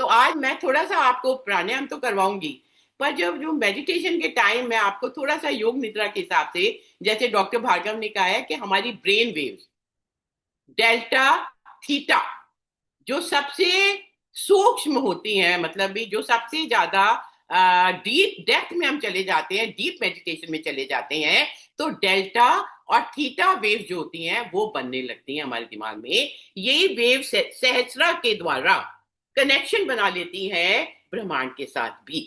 तो आज मैं थोड़ा सा आपको प्राणायाम तो करवाऊंगी, पर जब जो मेडिटेशन के टाइम में आपको थोड़ा सा योग निद्रा के हिसाब से, जैसे डॉक्टर भार्गव ने कहा है कि हमारी ब्रेन वेव्स डेल्टा थीटा जो सबसे सूक्ष्म होती हैं, मतलब भी जो सबसे ज्यादा डीप डेप्थ में हम चले जाते हैं, डीप मेडिटेशन में चले जाते हैं, तो डेल्टा और थीटा वेव जो होती हैं वो बनने लगती हैं हमारे दिमाग में। यही वेव सहस्रा के द्वारा कनेक्शन बना लेती है ब्रह्मांड के साथ भी।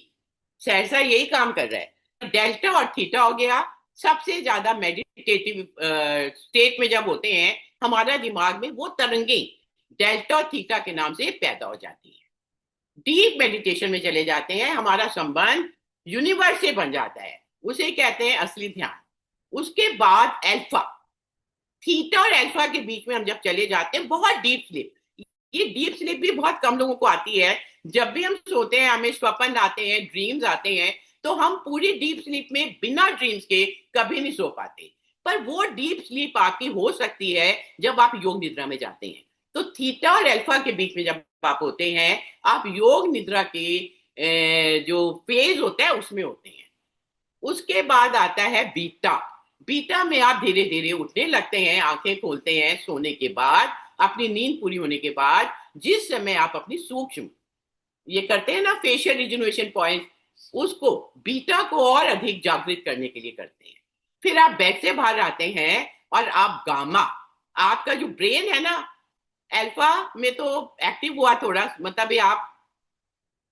सहसा यही काम कर रहा है। डेल्टा और थीटा हो गया, सबसे ज्यादा मेडिटेटिव स्टेट में जब होते हैं हमारा दिमाग में वो तरंगे डेल्टा और थीटा के नाम से पैदा हो जाती है। डीप मेडिटेशन में चले जाते हैं, हमारा संबंध यूनिवर्स से बन जाता है, उसे कहते हैं असली ध्यान। उसके बाद अल्फा, थीटा और अल्फा के बीच में हम जब चले जाते हैं बहुत डीप स्लीप। ये डीप स्लीप भी बहुत कम लोगों को आती है। जब भी हम सोते हैं हमें स्वप्न आते हैं, ड्रीम्स आते हैं, तो हम पूरी डीप स्लीप में बिना ड्रीम्स के कभी नहीं सो पाते। पर वो डीप स्लीप आपकी हो सकती है जब आप योग निद्रा में जाते हैं। तो थीटा और अल्फा के बीच में जब आप होते हैं, आप योग निद्रा के जो फेज होता है उसमें होते हैं। उसके बाद आता है बीटा। बीटा में आप धीरे धीरे उठने लगते हैं, आंखें खोलते हैं सोने के बाद, अपनी नींद पूरी होने के बाद। जिस समय आप अपनी सूक्ष्म ये करते हैं ना फेशियल रिजुनेशन पॉइंट, उसको बीटा को और अधिक जागृत करने के लिए करते हैं। फिर आप बेड से बाहर आते हैं और आप गामा, आपका जो ब्रेन है ना, अल्फा में तो एक्टिव हुआ थोड़ा, मतलब ये आप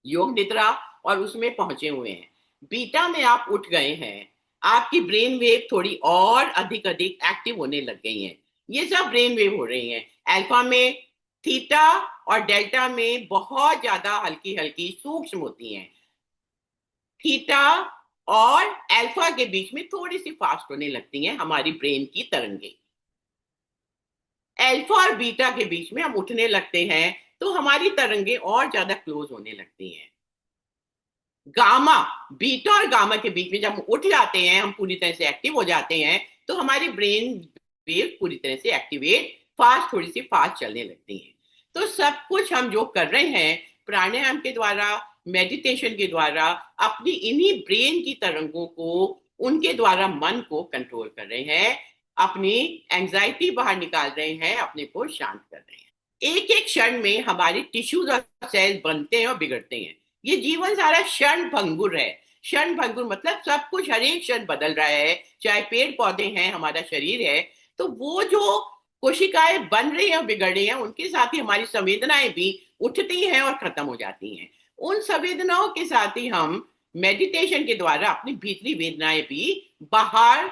योग निद्रा और उसमें पहुंचे हुए हैं। बीटा में आप उठ गए हैं, आपकी ब्रेन वेव थोड़ी और अधिक अधिक एक्टिव होने लग गई हैं। ये सब ब्रेन वेव हो रही हैं। अल्फा में थीटा और डेल्टा में बहुत ज्यादा हल्की हल्की सूक्ष्म होती हैं। थीटा और अल्फा के बीच में थोड़ी सी फास्ट होने लगती हैं हमारी ब्रेन की तरंगे। अल्फा और बीटा के बीच में हम उठने लगते हैं तो हमारी तरंगे और ज्यादा क्लोज होने लगती हैं। गामा, बीटा और गामा के बीच में जब हम उठ जाते हैं, हम पूरी तरह से एक्टिव हो जाते हैं, तो हमारी ब्रेन वेव पूरी तरह से एक्टिवेट, फास्ट, थोड़ी सी फास्ट चलने लगती है। तो सब कुछ हम जो कर रहे हैं प्राणायाम के द्वारा, मेडिटेशन के द्वारा, अपनी इन्हीं ब्रेन की तरंगों को, उनके द्वारा मन को कंट्रोल कर रहे हैं, अपनी एंजाइटी बाहर निकाल रहे हैं, अपने को शांत कर रहे हैं। एक एक क्षण में हमारे टिश्यूज और सेल्स बनते हैं और बिगड़ते हैं। ये जीवन सारा क्षण भंगुर है। क्षण भंगुर मतलब सब कुछ हर एक क्षण बदल रहा है, चाहे पेड़ पौधे हैं, हमारा शरीर है। तो वो जो कोशिकाएं बन रही हैं और बिगड़ रही हैं, उनके साथ ही हमारी संवेदनाएं भी उठती हैं और खत्म हो जाती हैं। उन संवेदनाओं के साथ ही हम मेडिटेशन के द्वारा अपनी भीतरी वेदनाएं भी बाहर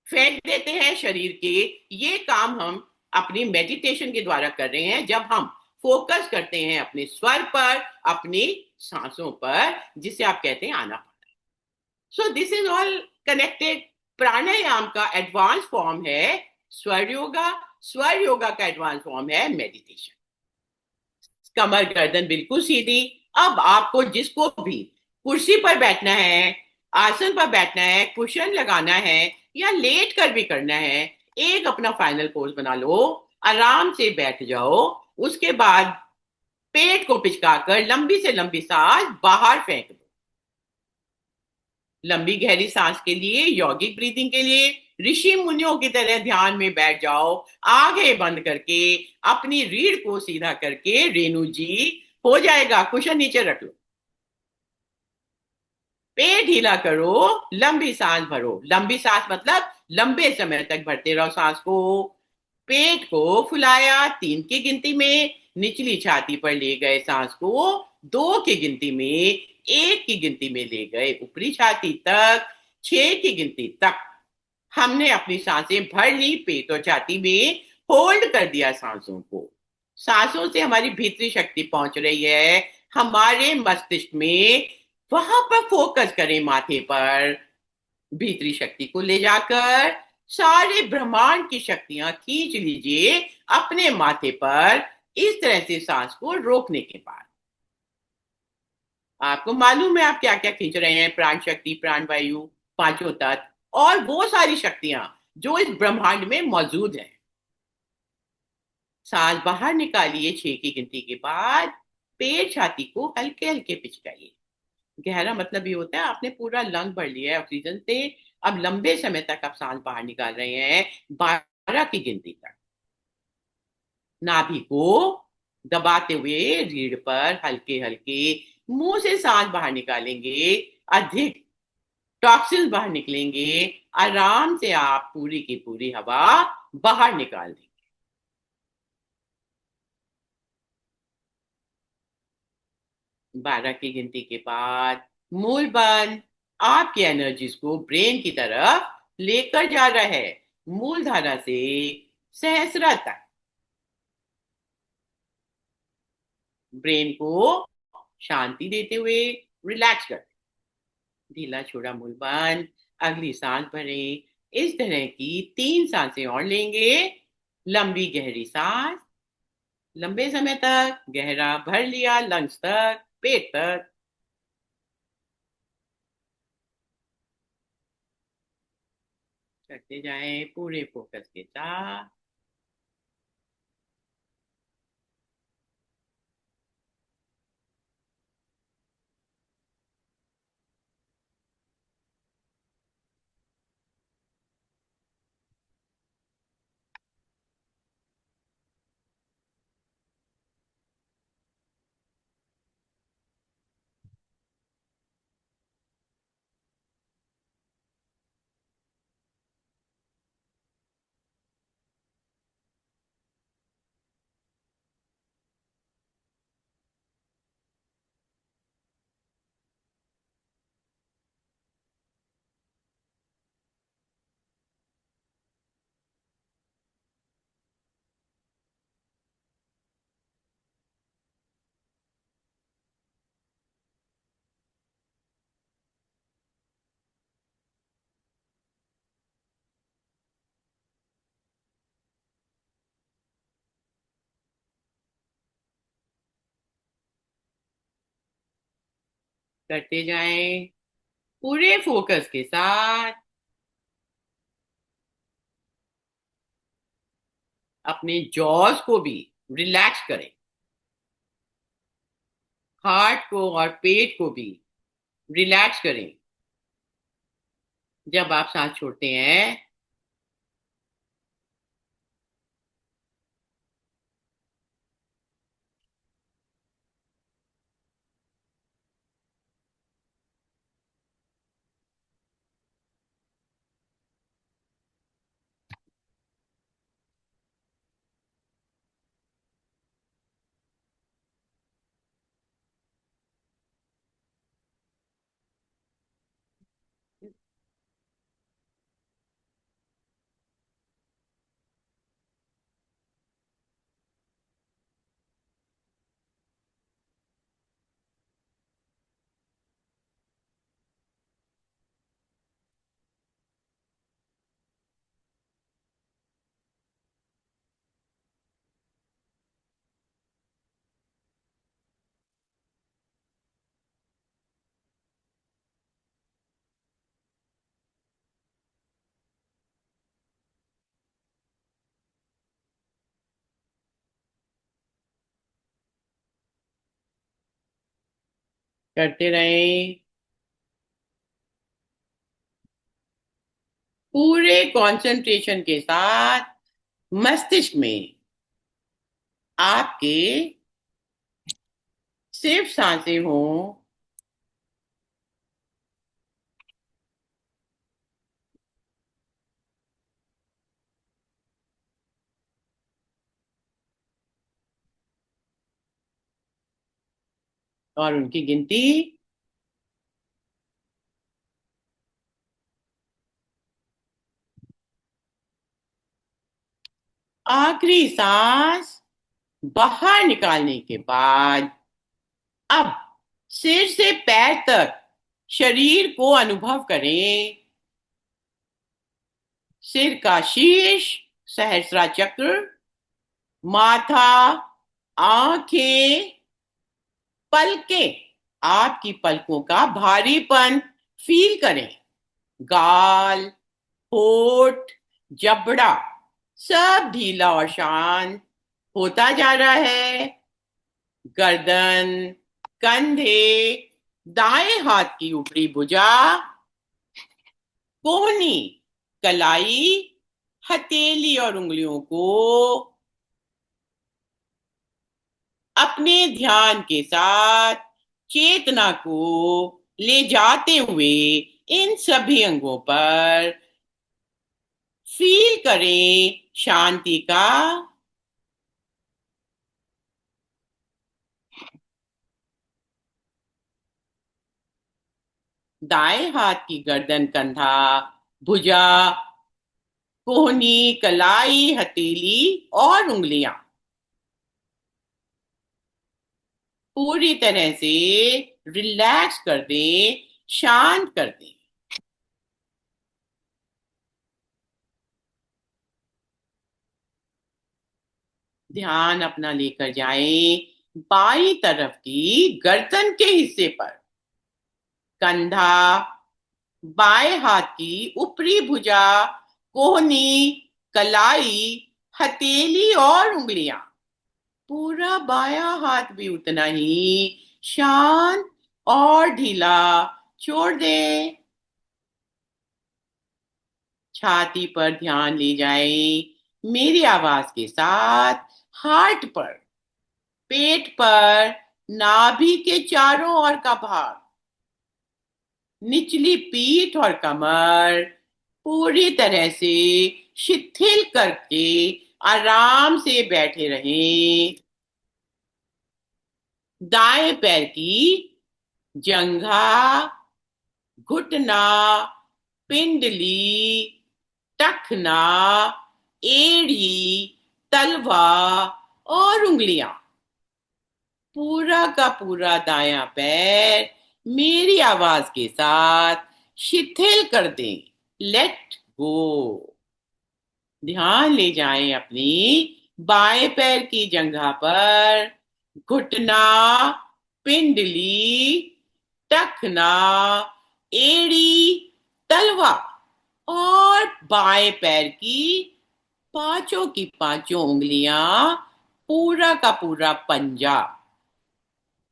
फेंक देते हैं शरीर के। ये काम हम अपनी मेडिटेशन के द्वारा कर रहे हैं, जब हम फोकस करते हैं अपने स्वर पर, अपनी सांसों पर, जिसे आप कहते हैं आनापान। So this is all connected. Pranayama का एडवांस फॉर्म है स्वर योगा, स्वर योगा का एडवांस फॉर्म है मेडिटेशन। कमर गर्दन बिल्कुल सीधी। अब आपको जिसको भी कुर्सी पर बैठना है, आसन पर बैठना है, कुशन लगाना है, या लेट कर भी करना है, एक अपना फाइनल पोज बना लो, आराम से बैठ जाओ। उसके बाद पेट को पिचकाकर लंबी से लंबी सांस बाहर फेंक दो। लंबी गहरी सांस के लिए, यौगिक ब्रीदिंग के लिए ऋषि मुनियों की तरह ध्यान में बैठ जाओ, आंखें बंद करके, अपनी रीढ़ को सीधा करके। रेणु जी, हो जाएगा, कुशन नीचे रख लो, पेट ढीला करो, लंबी सांस भरो। लंबी सांस मतलब लंबे समय तक भरते रहो सांस को। पेट को फुलाया 3 की गिनती में, निचली छाती पर ले गए सांस को 2 की गिनती में, 1 की गिनती में ले गए ऊपरी छाती तक, 6 की गिनती तक हमने अपनी सांसें भर ली। पेट और छाती में होल्ड कर दिया सांसों को। सांसों से हमारी भीतरी शक्ति पहुंच रही है हमारे मस्तिष्क में। वहां पर फोकस करें, माथे पर भीतरी शक्ति को ले जाकर सारे ब्रह्मांड की शक्तियां खींच लीजिए अपने माथे पर। इस तरह से सांस को रोकने के बाद आपको मालूम है आप क्या क्या खींच रहे हैं, प्राण शक्ति, प्राण वायु, पांचों तत्व और वो सारी शक्तियां जो इस ब्रह्मांड में मौजूद है। सांस बाहर निकालिए 6 की गिनती के बाद, पेट छाती को हल्के हल्के पिचकाइए। गहरा मतलब ये होता है आपने पूरा लंग भर लिया है ऑक्सीजन से। अब लंबे समय तक आप सांस बाहर निकाल रहे हैं, 12 की गिनती तक। नाभि को दबाते हुए रीढ़ पर हल्के हल्के मुंह से सांस बाहर निकालेंगे। अधिक टॉक्सिन बाहर निकलेंगे। आराम से आप पूरी की पूरी हवा बाहर निकाल देंगे। 12 की गिनती के बाद मूल बंद। आपकी एनर्जीज को ब्रेन की तरफ लेकर जा रहा है, मूल धारा से सहस्रा तक। ब्रेन को शांति देते हुए रिलैक्स कर। ढीला छोड़ा मूल बंद। अगली सांस भरें। इस तरह की 3 सांसें और लेंगे। लंबी गहरी सांस, लंबे समय तक गहरा भर लिया, लंग्स तक, पेट तक। करते जाएं पूरे फोकस के साथ। करते जाएं पूरे फोकस के साथ। अपने जॉज को भी रिलैक्स करें। हार्ट को और पेट को भी रिलैक्स करें। जब आप सांस छोड़ते हैं, करते रहें। पूरे कंसंट्रेशन के साथ मस्तिष्क में आपके सिर्फ सांसें हों। और उनकी गिनती। आखिरी सांस बाहर निकालने के बाद अब सिर से पैर तक शरीर को अनुभव करें। सिर का शीर्ष सहस्रा चक्र, माथा, आंखें, पलकें। आपकी पलकों का भारीपन फील करें। गाल, होठ, जबड़ा सब ढीला और शांत होता जा रहा है। गर्दन, कंधे, दाएं हाथ की ऊपरी भुजा, कोहनी, कलाई, हथेली और उंगलियों को अपने ध्यान के साथ चेतना को ले जाते हुए इन सभी अंगों पर फील करें शांति का। दाएं हाथ की गर्दन, कंधा, भुजा, कोहनी, कलाई, हथेली और उंगलियां पूरी तरह से रिलैक्स कर दें, शांत कर दें। ध्यान अपना लेकर जाएं बाई तरफ की गर्दन के हिस्से पर। कंधा, बाएं हाथ की ऊपरी भुजा, कोहनी, कलाई, हथेली और उंगलियां। पूरा बायां हाथ भी उतना ही शांत और ढीला छोड़ दें। छाती पर ध्यान ले जाएं मेरी आवाज के साथ, हार्ट पर, पेट पर, नाभि के चारों ओर का भाग, निचली पीठ और कमर पूरी तरह से शिथिल करके आराम से बैठे रहें। दाएं पैर की जंघा, घुटना, पिंडली, टखना, एड़ी, तलवा और उंगलियां, पूरा का पूरा दायां पैर मेरी आवाज के साथ शिथिल कर दें। Let go. ध्यान ले जाएं अपनी बाएं पैर की जंघा पर, घुटना, पिंडली, टखना, एड़ी, तलवा और बाएं पैर की पांचों की पांचों उंगलियां, पूरा का पूरा पंजा,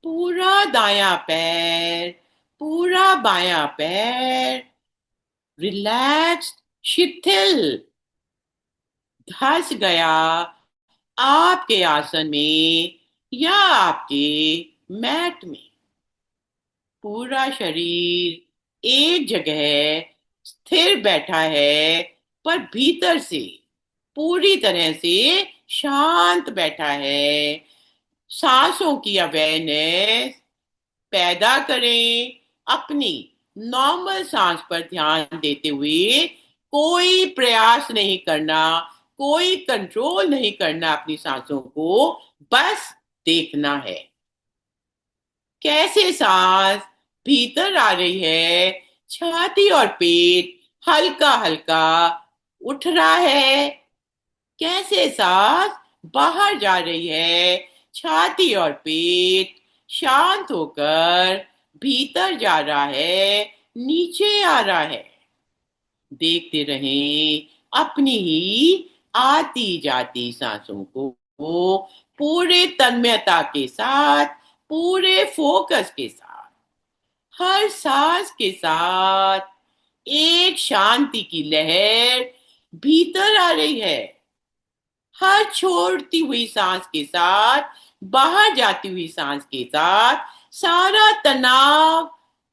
पूरा दायां पैर, पूरा बायां पैर रिलैक्स, शिथिल, धस गया आपके आसन में या आपके मैट में। पूरा शरीर एक जगह स्थिर बैठा है, पर भीतर से पूरी तरह से शांत बैठा है। सांसों की अवेयरनेस पैदा करें। अपनी नॉर्मल सांस पर ध्यान देते हुए कोई प्रयास नहीं करना, कोई कंट्रोल नहीं करना अपनी सांसों को, बस देखना है कैसे सांस भीतर आ रही है, छाती और पेट हल्का हल्का उठ रहा है, कैसे सांस बाहर जा रही है, छाती और पेट शांत होकर भीतर जा रहा है, नीचे आ रहा है। देखते रहें अपनी ही आती जाती सांसों को पूरे तन्मयता के साथ, पूरे फोकस के साथ। हर सांस के साथ एक शांति की लहर भीतर आ रही है। हर छोड़ती हुई सांस के साथ, बाहर जाती हुई सांस के साथ सारा तनाव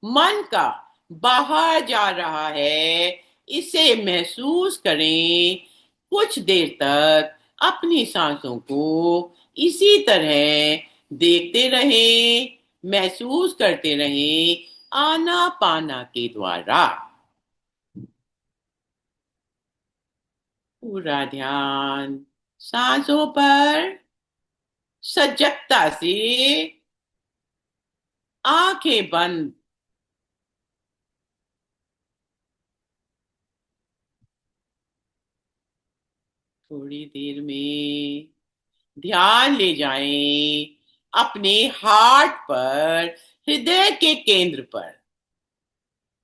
मन का बाहर जा रहा है। इसे महसूस करें। कुछ देर तक अपनी सांसों को इसी तरह देखते रहें, महसूस करते रहें आना पाना के द्वारा। पूरा ध्यान सांसों पर सजगता से, आंखें बंद। थोड़ी देर में ध्यान ले जाएं अपने हार्ट पर, हृदय के केंद्र पर।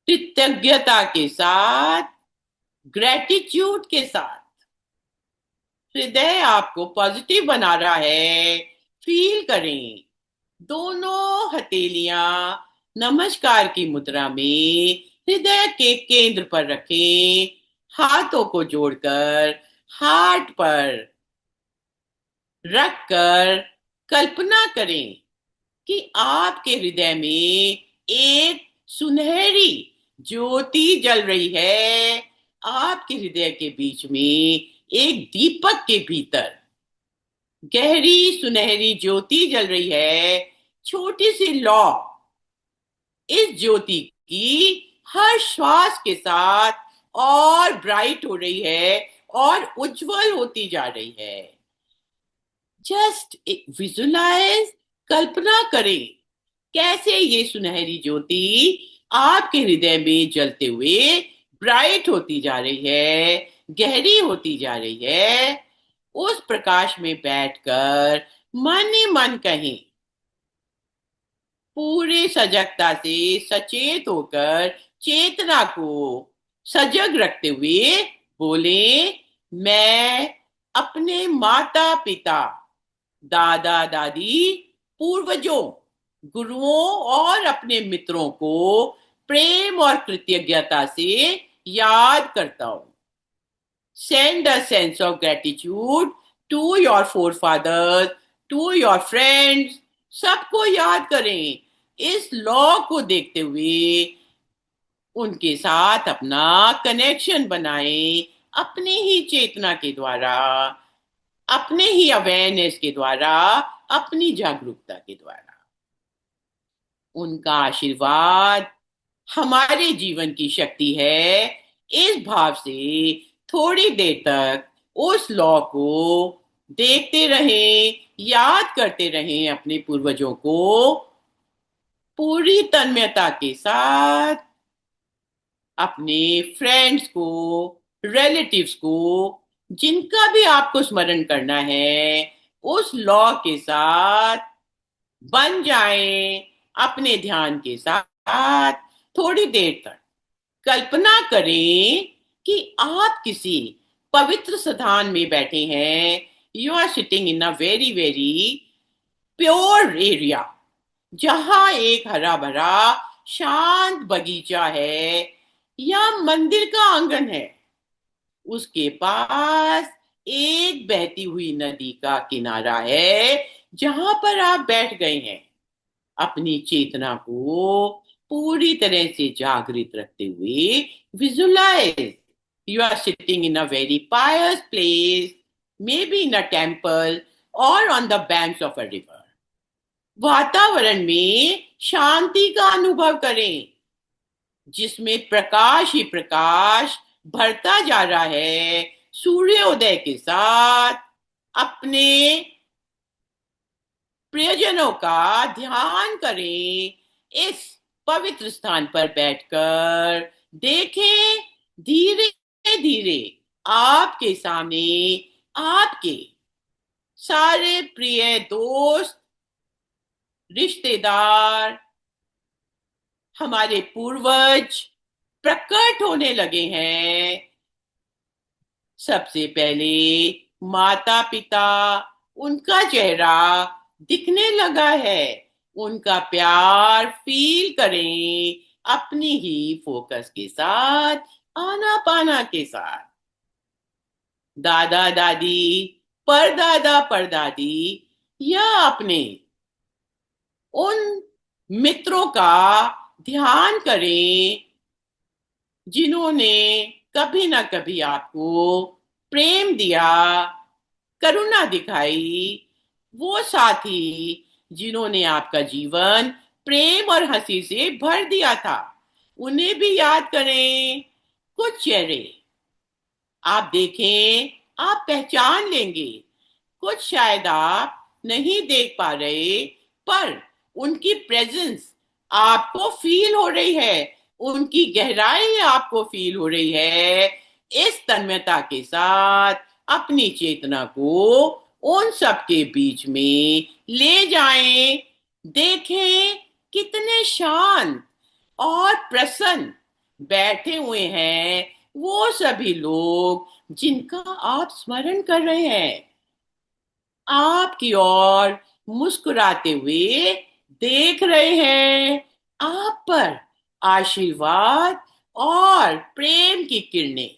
कृतज्ञता के साथ, ग्रेटिट्यूड के साथ हृदय आपको पॉजिटिव बना रहा है, फील करें। दोनों हथेलियां नमस्कार की मुद्रा में हृदय के केंद्र पर रखें। हाथों को जोड़कर हार्ट पर रखकर कल्पना करें कि आपके हृदय में एक सुनहरी ज्योति जल रही है। आपके हृदय के बीच में एक दीपक के भीतर गहरी सुनहरी ज्योति जल रही है। छोटी सी लौ इस ज्योति की हर श्वास के साथ और ब्राइट हो रही है और उज्जवल होती जा रही है। जस्ट विजुलाइज, कल्पना करें कैसे ये सुनहरी ज्योति आपके हृदय में जलते हुए ब्राइट होती जा रही है, गहरी होती जा रही है। उस प्रकाश में बैठकर मन ही मन कहें, पूरी सजगता से सचेत होकर चेतना को सजग रखते हुए बोले, मैं अपने माता पिता, दादा दादी, पूर्वजों, गुरुओं और अपने मित्रों को प्रेम और कृतज्ञता से याद करता हूं। Send a sense of gratitude to your forefathers, to your friends. सबको याद करें। इस लॉ को देखते हुए उनके साथ अपना कनेक्शन बनाएं, अपनी ही चेतना के द्वारा, अपने ही अवेयरनेस के द्वारा, अपनी जागरूकता के द्वारा। उनका आशीर्वाद हमारे जीवन की शक्ति है। इस भाव से थोड़ी देर तक उस लॉ को देखते रहें, याद करते रहें अपने पूर्वजों को पूरी तन्मयता के साथ, अपने फ्रेंड्स को, रिलेटिव्स को, जिनका भी आपको स्मरण करना है, उस लॉ के साथ बन जाएं। अपने ध्यान के साथ थोड़ी देर तक कल्पना करें कि आप किसी पवित्र स्थान में बैठे हैं। You are sitting in a very very pure area, जहां एक हरा भरा शांत बगीचा है या मंदिर का आंगन है। उसके पास एक बहती हुई नदी का किनारा है जहां पर आप बैठ गए हैं। अपनी चेतना को पूरी तरह से जागृत रखते हुए visualise you are sitting in a very pious place, maybe in a temple और on the banks of a river. वातावरण में शांति का अनुभव करें, जिसमें प्रकाश ही प्रकाश बढ़ता जा रहा है। सूर्योदय के साथ अपने प्रियजनों का ध्यान करें। इस पवित्र स्थान पर बैठकर देखें, धीरे धीरे आपके सामने आपके सारे प्रिय दोस्त, रिश्तेदार, हमारे पूर्वज प्रकट होने लगे हैं। सबसे पहले माता पिता, उनका चेहरा दिखने लगा है। उनका प्यार फील करें अपनी ही फोकस के साथ, आनापाना के साथ। दादा दादी, परदादा परदादी या अपने उन मित्रों का ध्यान करें जिन्होंने कभी ना कभी आपको प्रेम दिया, करुणा दिखाई। वो साथी जिन्होंने आपका जीवन प्रेम और हंसी से भर दिया था, उन्हें भी याद करें। कुछ चेहरे आप देखें, आप पहचान लेंगे। कुछ शायद आप नहीं देख पा रहे, पर उनकी प्रेजेंस आपको फील हो रही है, उनकी गहराई आपको फील हो रही है। इस तन्मयता के साथ अपनी चेतना को उन सब के बीच में ले जाएं। देखें कितने शांत और प्रसन्न बैठे हुए हैं वो सभी लोग जिनका आप स्मरण कर रहे हैं। आपकी ओर मुस्कुराते हुए देख रहे हैं आप पर आशीर्वाद और प्रेम की किरणें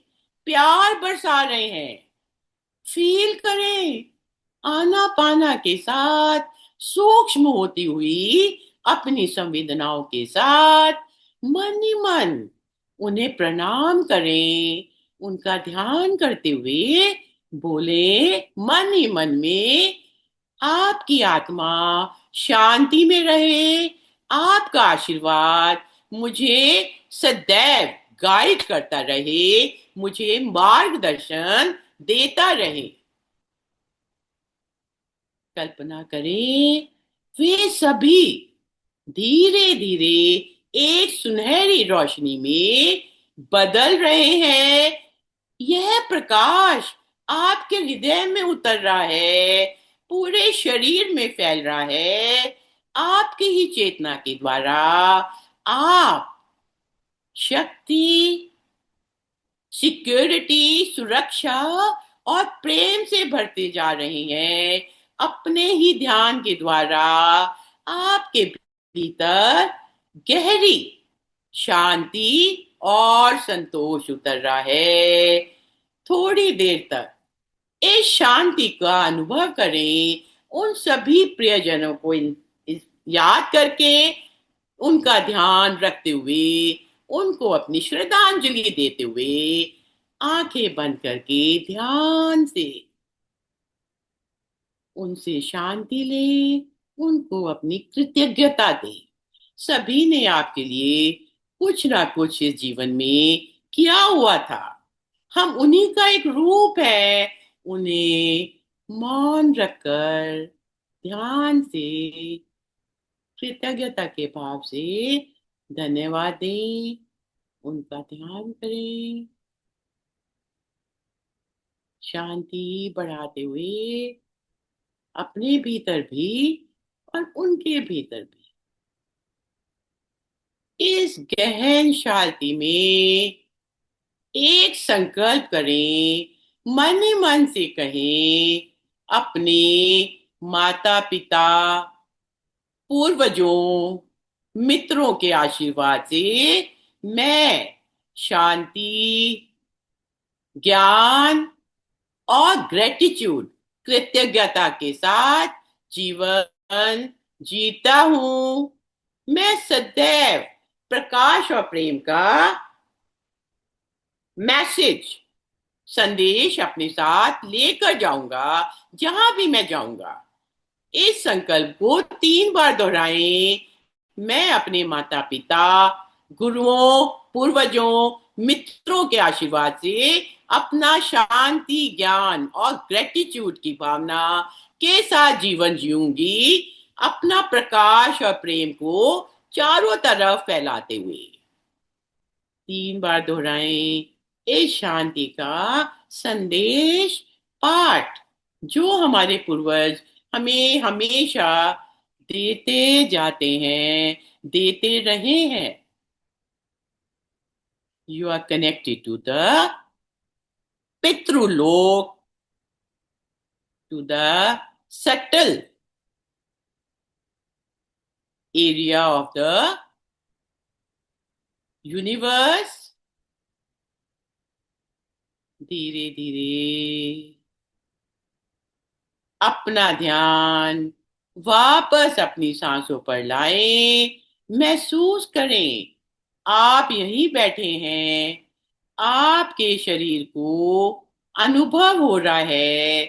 प्यार बरसा रहे हैं। फील करें, आना पाना के साथ सूक्ष्म होती हुई अपनी संवेदनाओं के साथ मन ही मन उन्हें प्रणाम करें। उनका ध्यान करते हुए बोले मन ही मन में, आपकी आत्मा शांति में रहे, आपका आशीर्वाद मुझे सदैव गाइड करता रहे, मुझे मार्गदर्शन देता रहे। कल्पना करें, वे सभी धीरे धीरे एक सुनहरी रोशनी में बदल रहे हैं। यह प्रकाश आपके हृदय में उतर रहा है, पूरे शरीर में फैल रहा है। आपकी ही चेतना के द्वारा आप शक्ति, सिक्योरिटी, सुरक्षा और प्रेम से भरते जा रहे हैं। अपने ही ध्यान के द्वारा आपके भीतर गहरी शांति और संतोष उतर रहा है। थोड़ी देर तक इस शांति का अनुभव करें, उन सभी प्रियजनों को याद करके, उनका ध्यान रखते हुए, उनको अपनी श्रद्धांजलि देते हुए आंखें बंद करके ध्यान से उनसे शांति ले, उनको अपनी कृतज्ञता दे। सभी ने आपके लिए कुछ ना कुछ इस जीवन में किया हुआ था। हम उन्हीं का एक रूप है। उन्हें मौन रखकर ध्यान से कृतज्ञता के भाव से धन्यवाद दें, उनका ध्यान करें, शांति बढ़ाते हुए अपने भीतर भी और उनके भीतर भी इस गहन शांति में एक संकल्प करें, मन ही मन से कहें, अपने माता पिता, पूर्वजों, मित्रों के आशीर्वाद से मैं शांति, ज्ञान और ग्रेटिट्यूड, कृतज्ञता के साथ जीवन जीता हूं। मैं सदैव प्रकाश और प्रेम का मैसेज, संदेश अपने साथ लेकर जाऊंगा जहां भी मैं जाऊंगा। इस संकल्प को 3 बार दोहराएं। मैं अपने माता पिता, गुरुओं, पूर्वजों, मित्रों के आशीर्वाद से अपना शांति, ज्ञान और ग्रेटिट्यूड की भावना के साथ जीवन जीऊंगी, अपना प्रकाश और प्रेम को चारों तरफ फैलाते हुए। 3 बार दोहराएं इस शांति का संदेश पाठ, जो हमारे पूर्वज हमें हमेशा देते जाते हैं, देते रहे हैं। You are connected to the पितृलोक, to the subtle area of the universe। धीरे धीरे अपना ध्यान वापस अपनी सांसों पर लाएं। महसूस करें, आप यहीं बैठे हैं, आपके शरीर को अनुभव हो रहा है।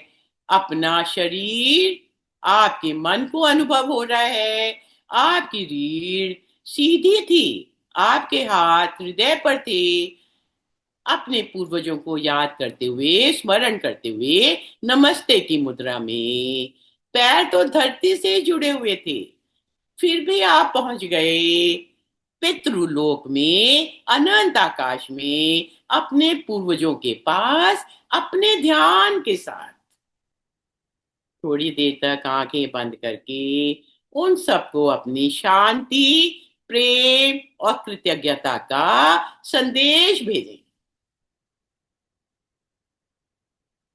अपना शरीर, आपके मन को अनुभव हो रहा है। आपकी रीढ़ सीधी थी, आपके हाथ हृदय पर थे। अपने पूर्वजों को याद करते हुए, स्मरण करते हुए नमस्ते की मुद्रा में, पैर तो धरती से जुड़े हुए थे, फिर भी आप पहुंच गए पितृलोक में, अनंत आकाश में, अपने पूर्वजों के पास, अपने ध्यान के साथ। थोड़ी देर तक आंखें बंद करके उन सबको अपनी शांति, प्रेम और कृतज्ञता का संदेश भेजें।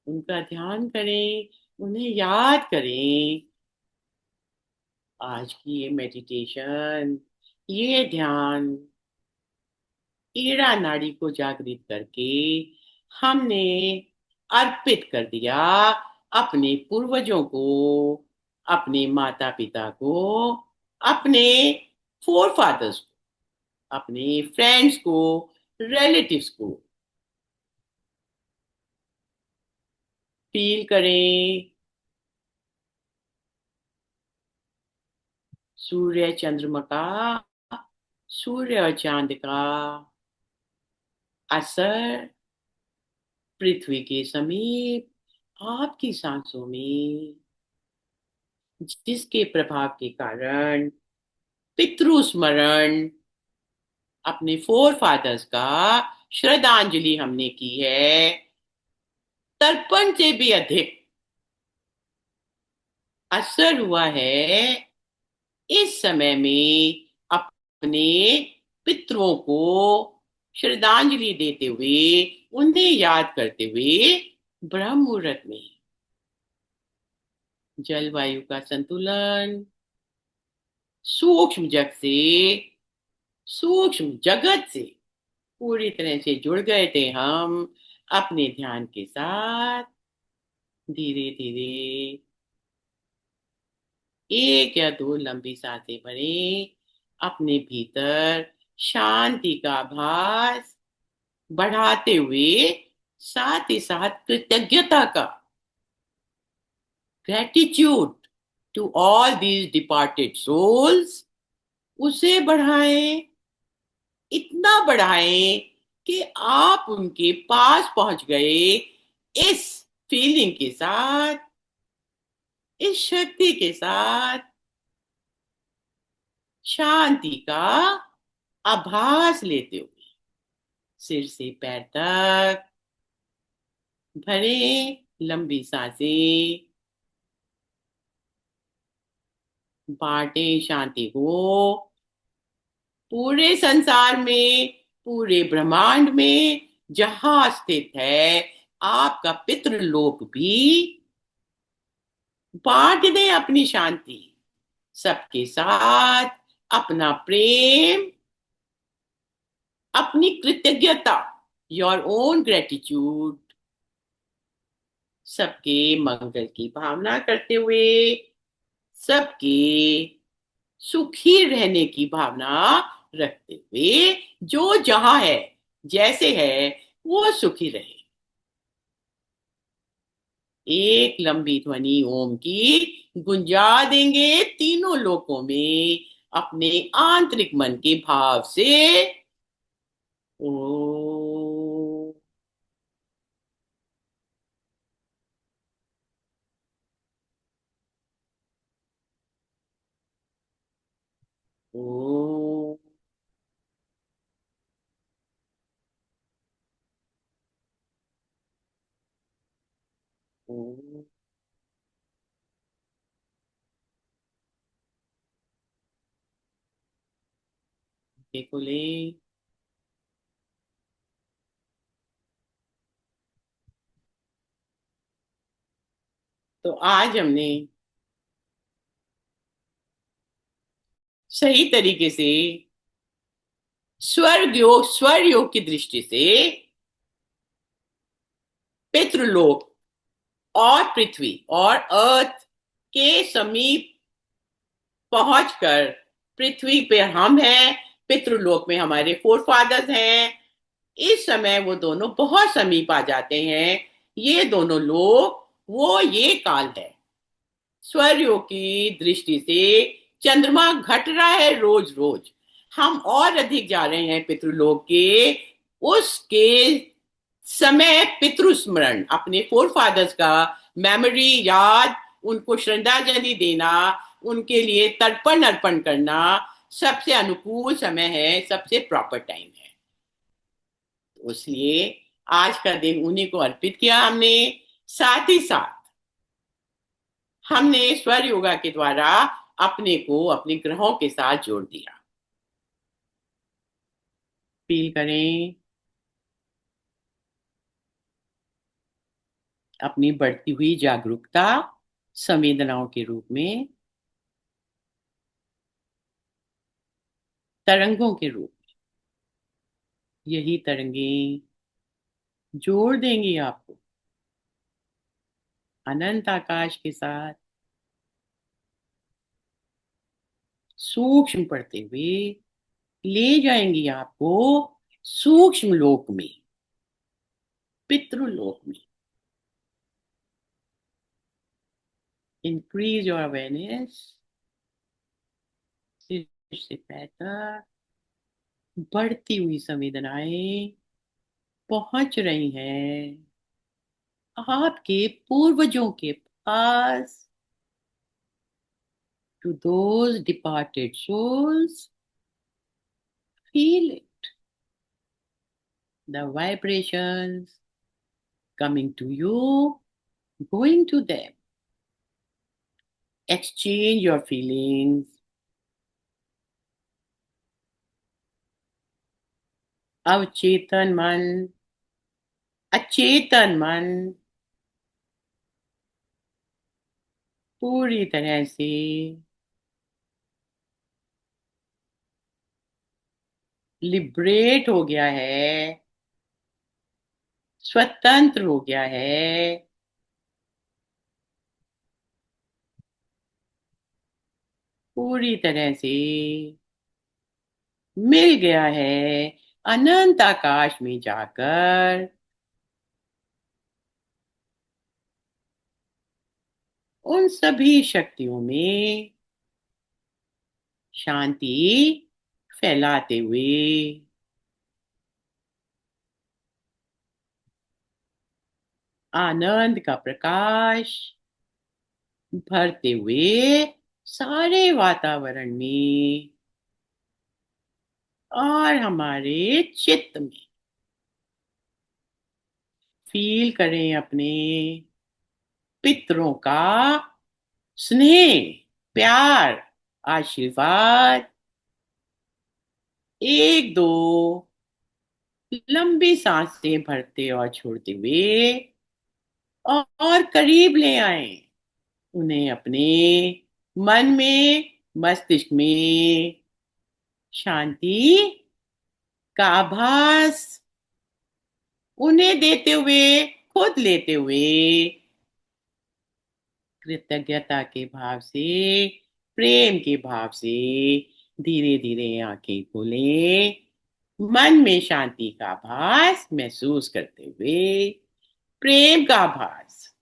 उनका ध्यान करें, उन्हें याद करें आज की ये मेडिटेशन, ये ध्यान ईड़ा नाड़ी को जागृत करके हमने अर्पित कर दिया अपने पूर्वजों को, अपने माता पिता को, अपने फोर फादर्स को, अपने फ्रेंड्स को, रिलेटिव्स को। फील करें सूर्य चंद्रमा का, सूर्य और चांद का असर पृथ्वी के समीप आपकी सांसों में, जिसके प्रभाव के कारण पितृ स्मरण, अपने फोर फादर्स का श्रद्धांजलि हमने की है, तर्पण से भी अधिक असर हुआ है इस समय में अपने पितरों को श्रद्धांजलि देते हुए, उन्हें याद करते हुए ब्रह्म मुहूर्त में जलवायु का संतुलन, सूक्ष्म जग से, सूक्ष्म जगत से पूरी तरह से जुड़ गए थे हम अपने ध्यान के साथ। धीरे धीरे एक या दो लंबी सांसें भरें, अपने भीतर शांति का आभास बढ़ाते हुए, साथ ही साथ कृतज्ञता का, gratitude to all these departed souls, उसे बढ़ाएं, इतना बढ़ाएं कि आप उनके पास पहुंच गए इस फीलिंग के साथ, इस शक्ति के साथ, शांति का आभास लेते हुए सिर से पैर तक भरें लंबी सांसें, बांटें शांति को पूरे संसार में, पूरे ब्रह्मांड में जहां स्थित है आपका पितृलोक भी। बांट दें अपनी शांति सबके साथ, अपना प्रेम, अपनी कृतज्ञता, योर ओन ग्रेटिट्यूड, सबके मंगल की भावना करते हुए, सबके सुखी रहने की भावना रखते हुए, जो जहां है, जैसे है, वो सुखी रहे। एक लंबी ध्वनि ओम की गुंजा देंगे तीनों लोकों में अपने आंतरिक मन के भाव से। ओ, ओ, ओ, देखो ले। तो आज हमने सही तरीके से स्वर योग की दृष्टि से पितृलोक और पृथ्वी और अर्थ के समीप पहुंचकर, पृथ्वी पे हम हैं, पितृलोक में हमारे फोर फादर्स हैं, इस समय वो दोनों बहुत समीप आ जाते हैं। ये दोनों लोग, वो ये काल है। स्वर्यों की दृष्टि से चंद्रमा घट रहा है रोज रोज, हम और अधिक जा रहे हैं पितृलोक के। उसके समय पितृस्मरण, अपने फोर फादर्स का मेमोरी याद, उनको श्रद्धांजलि देना, उनके लिए तर्पण अर्पण करना सबसे अनुकूल समय है, सबसे प्रॉपर टाइम है। तो इसलिए आज का दिन उन्हीं को अर्पित किया हमने। साथ ही साथ हमने स्वर योगा के द्वारा अपने को अपने ग्रहों के साथ जोड़ दिया। फील करें अपनी बढ़ती हुई जागरूकता संवेदनाओं के रूप में। तरंगों के रूप। यही तरंगें जोड़ देंगी आपको अनंत आकाश के साथ, सूक्ष्म पढ़ते हुए ले जाएंगी आपको सूक्ष्म लोक में, पितृलोक में। Increase your awareness. सिर से पैर तक बढ़ती हुई संवेदनाएं पहुंच रही हैं आपके पूर्वजों के पास, to those departed souls. Feel it, the vibrations coming to you, going to them. Exchange your feelings. अवचेतन मन, अचेतन मन पूरी तरह से लिबरेट हो गया है, स्वतंत्र हो गया है, पूरी तरह से मिल गया है अनंत आकाश में जाकर उन सभी शक्तियों में शांति फैलाते हुए, आनंद का प्रकाश भरते हुए सारे वातावरण में और हमारे चित्त में। फील करें अपने पितरों का स्नेह, प्यार, आशीर्वाद। एक दो लंबी सांसें भरते और छोड़ते हुए और करीब ले आए उन्हें अपने मन में, मस्तिष्क में शांति का आभास उन्हें देते हुए, खुद लेते हुए कृतज्ञता के भाव से, प्रेम के भाव से धीरे धीरे आंखें खोलें, मन में शांति का आभास महसूस करते हुए, प्रेम का आभास।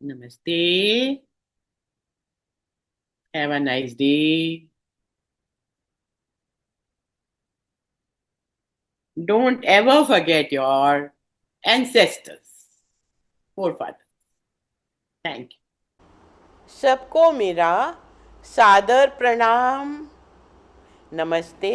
नमस्ते। Have a nice day. Don't ever forget your ancestors, forefathers. Thank you. सबको मेरा सादर प्रणाम। नमस्ते।